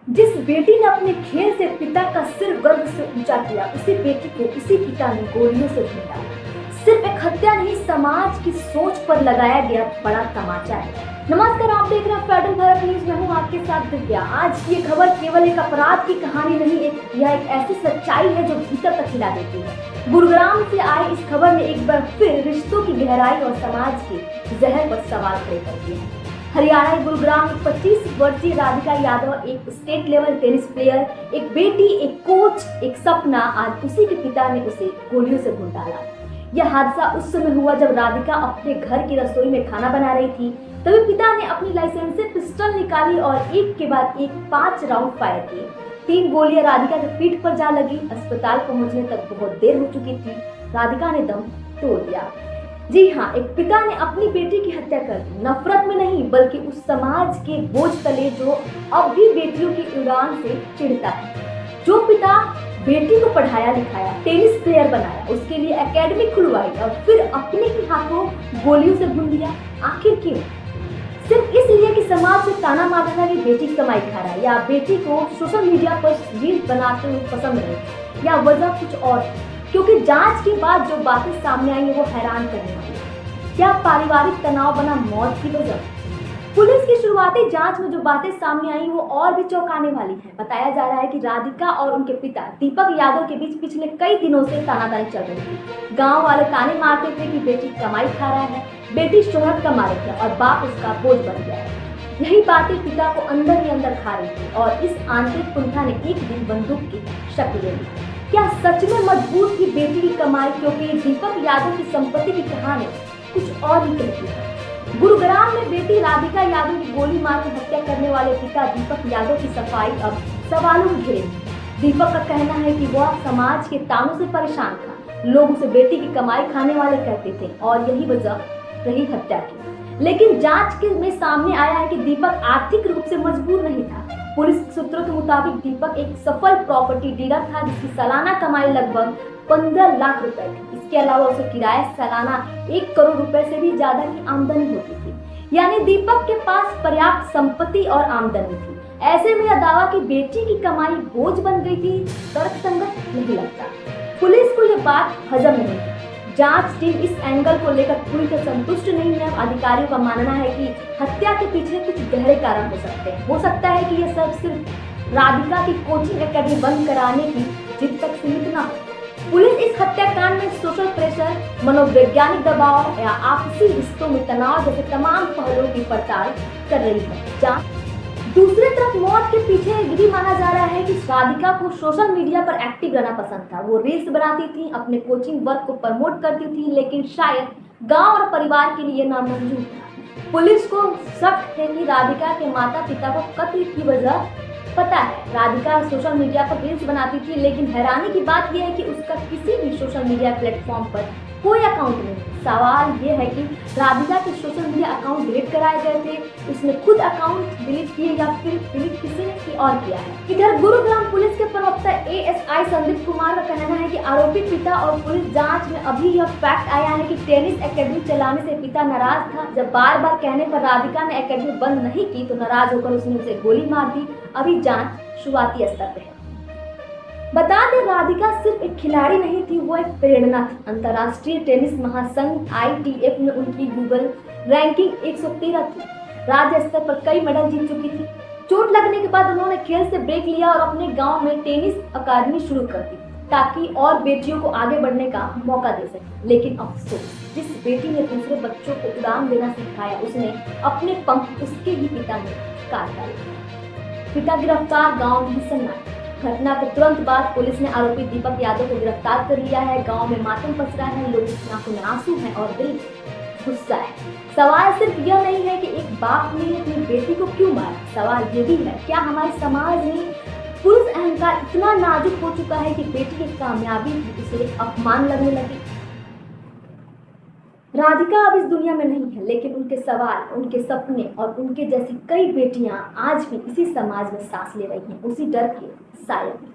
जिस बेटी ने अपने खेल से पिता का सिर गर्व से ऊंचा किया, उसी बेटी को इसी पिता ने गोलियों से भून डाला। सिर्फ एक हत्या नहीं, समाज की सोच पर लगाया गया बड़ा तमाचा है। नमस्कार, आप देख रहे हैं फेडरल भारत न्यूज में हूँ आपके साथ दिव्या। आज की ये खबर केवल एक अपराध की कहानी नहीं, यह एक ऐसी सच्चाई है जो भीतर तक हिला देती है। गुरुग्राम से आई इस खबर ने एक बार फिर रिश्तों की गहराई और समाज के जहर पर सवाल खड़े कर दिए हैं। हरियाणा के गुरुग्राम में 25 वर्षीय राधिका यादव, एक स्टेट लेवल टेनिस प्लेयर, एक बेटी, एक कोच, एक सपना, आज उसी के पिता ने उसे गोलियों से भून डाला। यह हादसा उस समय हुआ जब राधिका अपने घर की रसोई में खाना बना रही थी। तभी पिता ने अपनी लाइसेंसी पिस्टल निकाली और एक के बाद एक 5 राउंड फायर किए। 3 गोलियां राधिका के पीठ पर जा लगी। अस्पताल पहुंचने तक बहुत देर हो चुकी थी। राधिका ने दम तोड़ दिया। जी हाँ, एक पिता ने अपनी बेटी की हत्या कर दी, नफरत में नहीं बल्कि उस समाज के बोझ तले जो अब भी बेटियों की उड़ान से चिढ़ता है। जो पिता बेटी को पढ़ाया लिखाया, टेनिस प्लेयर बनाया, उसके लिए एकेडमी खुलवाई और फिर अपने ही हाथों गोलियों से भून दिया, आखिर क्यों? सिर्फ इसलिए कि समाज से ताना मारता था कि बेटी कमाई खा रहा है, या बेटी को सोशल मीडिया पर रील्स बनाते हुए पसंद है, या वजह कुछ और? क्योंकि जांच के बाद जो बातें सामने आई है वो हैरान करने वाली है। क्या पारिवारिक तनाव बना मौत की वजह? पुलिस की शुरुआती जांच में जो बातें सामने आई वो और भी चौंकाने वाली हैं। बताया जा रहा है कि राधिका और उनके पिता दीपक यादव के बीच पिछले कई दिनों से तानातानी चल रही थी। गांव वाले ताने मारते थे कि बेटी कमाई खा रहा है, बेटी शोहरत का मालिक है और बाप उसका बोझ बन गया है। यही बातें पिता को अंदर ही अंदर खा रही थी और इस आंतरिक कुंठा ने एक दिन बंदूक की शक्ल ले ली। क्या सच में मजबूत थी बेटी की कमाई? क्योंकि दीपक यादव की संपत्ति की कहानी कुछ और ही कहती है। गुरुग्राम में बेटी राधिका यादव की गोली मारकर हत्या करने वाले पिता दीपक यादव की सफाई अब सवालों में घिरे। दीपक का कहना है कि वह समाज के तानों से परेशान था। लोग उसे बेटी की कमाई खाने वाले कहते थे और यही वजह रही हत्या की। लेकिन जांच में सामने आया है कि दीपक आर्थिक रूप से मजबूर नहीं था। पुलिस सूत्रों के मुताबिक दीपक एक सफल प्रॉपर्टी डीलर था जिसकी सालाना कमाई लगभग 15 लाख रुपए थी। इसके अलावा उसे किराए सालाना 1 करोड़ रुपए से भी ज्यादा की आमदनी होती थी। यानी दीपक के पास पर्याप्त संपत्ति और आमदनी थी। ऐसे में यह दावा कि बेटी की कमाई बोझ बन गई थी तर्कसंगत नहीं लगता। पुलिस को यह बात हजम नहीं थी। जांच टीम इस एंगल को लेकर पूरी तरह संतुष्ट नहीं है। अधिकारियों का मानना है कि हत्या के पीछे कुछ गहरे कारण हो सकते हैं। हो सकता है कि यह सब सिर्फ राधिका की कोचिंग एकेडमी बंद कराने की जिद तक सीमित ना हो। पुलिस इस हत्याकांड में सोशल प्रेशर, मनोवैज्ञानिक दबाव या आपसी रिश्तों में तनाव जैसे तमाम पहलुओं की पड़ताल कर रही है। दूसरी तरफ मौत के पीछे ये भी माना जा रहा है कि राधिका को सोशल मीडिया पर एक्टिव रहना पसंद था। वो रील्स बनाती थी, अपने कोचिंग वर्क को प्रमोट करती थी, लेकिन शायद गांव और परिवार के लिए नामंजूर था। पुलिस को शक है कि राधिका के माता पिता को कत्ल की वजह पता है। राधिका सोशल मीडिया पर रील्स बनाती थी, लेकिन हैरानी की बात यह है कि उसका किसी भी सोशल मीडिया प्लेटफॉर्म पर कोई अकाउंट नहीं। सवाल ये है कि राधिका के सोशल मीडिया अकाउंट डिलीट कराए गए थे, उसने खुद अकाउंट डिलीट किए या फिर डिलीट किसी ने और किया है। इधर गुरुग्राम पुलिस के प्रवक्ता एएसआई संदीप कुमार का कहना है कि आरोपी पिता और पुलिस जांच में अभी यह फैक्ट आया है कि टेनिस एकेडमी चलाने से पिता नाराज था। जब बार बार कहने पर राधिका ने एकेडमी बंद नहीं की तो नाराज होकर उसने उसे गोली मार दी। अभी जांच शुरुआती स्तर पर है। बता दें, राधिका सिर्फ एक खिलाड़ी नहीं थी, वो एक प्रेरणा थी। अंतर्राष्ट्रीय टेनिस महासंघ ITF में उनकी गूगल रैंकिंग 113 थी। राज्य स्तर पर कई मेडल जीत चुकी थी। चोट लगने के बाद उन्होंने खेल से ब्रेक लिया और अपने गांव में टेनिस अकादमी शुरू कर दी ताकि और बेटियों को आगे बढ़ने का मौका दे सके। लेकिन अफसोस, जिस बेटी ने दूसरे बच्चों को उड़ान देना सिखाया, उसने अपने पंख उसके ही पिता ने काट डाले। पिता गिरफ्तार, गाँव में सन्नाटा। घटना के तुरंत बाद पुलिस ने आरोपी दीपक यादव को गिरफ्तार कर लिया है। गांव में मातम पस रहा है, लोगों की आंखों में आंसू हैं और दिल गुस्सा है। सवाल सिर्फ यह नहीं है कि एक बाप ने अपनी बेटी को क्यों मारा, सवाल ये भी है क्या हमारे समाज में पुरुष अहंकार इतना नाजुक हो चुका है कि बेटी की कामयाबी भी उसे अपमान लगने लगी। राधिका अब इस दुनिया में नहीं है, लेकिन उनके सवाल, उनके सपने और उनके जैसी कई बेटियां आज भी इसी समाज में सांस ले रही हैं, उसी डर के साए में।